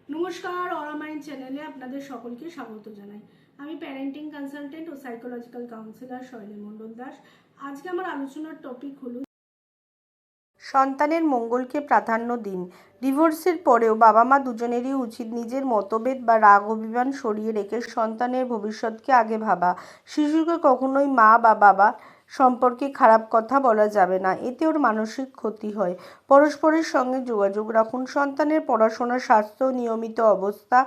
নমস্কার, অরা মাইন্ড চ্যানেলে আপনাদের সকলকে স্বাগত জানাই। আমি প্যারেন্টিং কনসালটেন্ট ও সাইকোলজিক্যাল কাউন্সিলর শৈলী মণ্ডল দাস। আজকে আমার আলোচনার টপিক হলো সন্তানের মঙ্গলকে প্রাধান্য দিন। ডিভোর্সের পরেও বাবা মা দুজনেরই উচিত নিজের মতভেদ বা রাগ অভিমান সরিয়ে রেখে সন্তানের ভবিষ্যৎকে আগে ভাবা। শিশুকে কখনোই মা বা বাবা সম্পর্কে খারাপ কথা বলা যাবে না, এতে ওর মানসিক ক্ষতি হয়। পরস্পরের সঙ্গে যোগাযোগ রাখুন। সন্তানের পড়াশোনা, স্বাস্থ্য, নিয়মিত অবস্থা,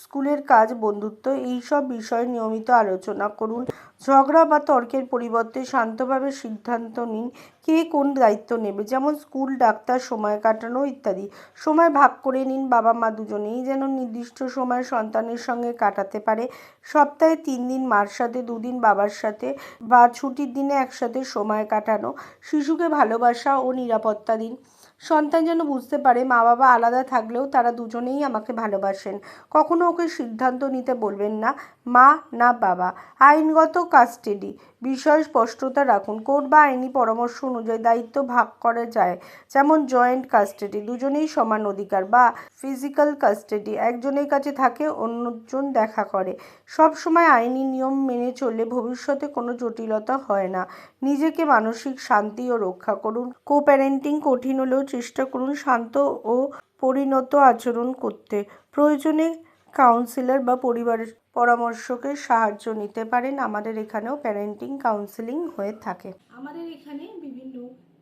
স্কুলের কাজ, বন্ধুত্ব এইসব বিষয়ে নিয়মিত আলোচনা করুন। ঝগড়া বা তর্কের পরিবর্তে শান্তভাবে সিদ্ধান্ত নিন কে কোন দায়িত্ব নেবে, যেমন স্কুল, ডাক্তার, সময় কাটানো ইত্যাদি। সময় ভাগ করে নিন। বাবা মা দুজনেই যেন নির্দিষ্ট সময় সন্তানের সঙ্গে কাটাতে পারে। সপ্তাহে 3 দিন মার সাথে, 2 দিন বাবার সাথে বা ছুটির দিনে একসাথে সময় কাটানো। শিশুকে ভালোবাসা ও নিরাপত্তা দিন। সন্তান যেন বুঝতে পারে মা বাবা আলাদা থাকলেও তারা দুজনেই আমাকে ভালোবাসেন। কখনো ওকে সিদ্ধান্ত নিতে বলবেন না, মা না বাবা। আইনগত কাস্টাডি বিষয়ে স্পষ্টতা রাখুন। কোর্ট বা আইনি পরামর্শ অনুযায়ী দায়িত্ব ভাগ করা যায়, যেমন জয়েন্ট কাস্টাডি, দুজনেই সমান অধিকার, বা ফিজিক্যাল কাস্টাডি, একজনের কাছে থাকে অন্যজন দেখা করে। সব সময় আইনি নিয়ম মেনে চললে ভবিষ্যতে কোনো জটিলতা হয় না। নিজেকে মানসিক শান্তি ও রক্ষা করুন। কো প্যারেন্টিং কঠিন হলেও চেষ্টা করুন শান্ত ও পরিণত আচরণ করতে। প্রয়োজনে কাউন্সিলর বা পরিবারের পরামর্শকের সাহায্য নিতে পারেন। আমাদের এখানেও প্যারেন্টিং কাউন্সেলিং হয়ে থাকে। আমাদের এখানে বিভিন্ন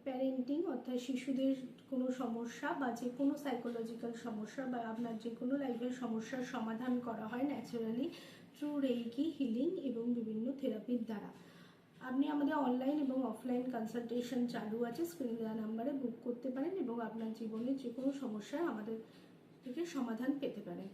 প্যারেন্টিং অর্থাৎ শিশুদের কোনো সমস্যা বা যে কোনো সাইকোলজিক্যাল সমস্যা বা আপনার যে কোনো লাইফের সমস্যার সমাধান করা হয় ন্যাচারালি থ্রু রেইকি, হিলিং এবং বিভিন্ন থেরাপির দ্বারা। আপনি আমাদের অনলাইন এবং অফলাইন কনসালটেশন চালু আছে, স্ক্রিনে দেওয়া নাম্বারে বুক করতে পারেন এবং আপনার জীবনের যে কোনো সমস্যায় আমাদের থেকে সমাধান পেতে পারেন।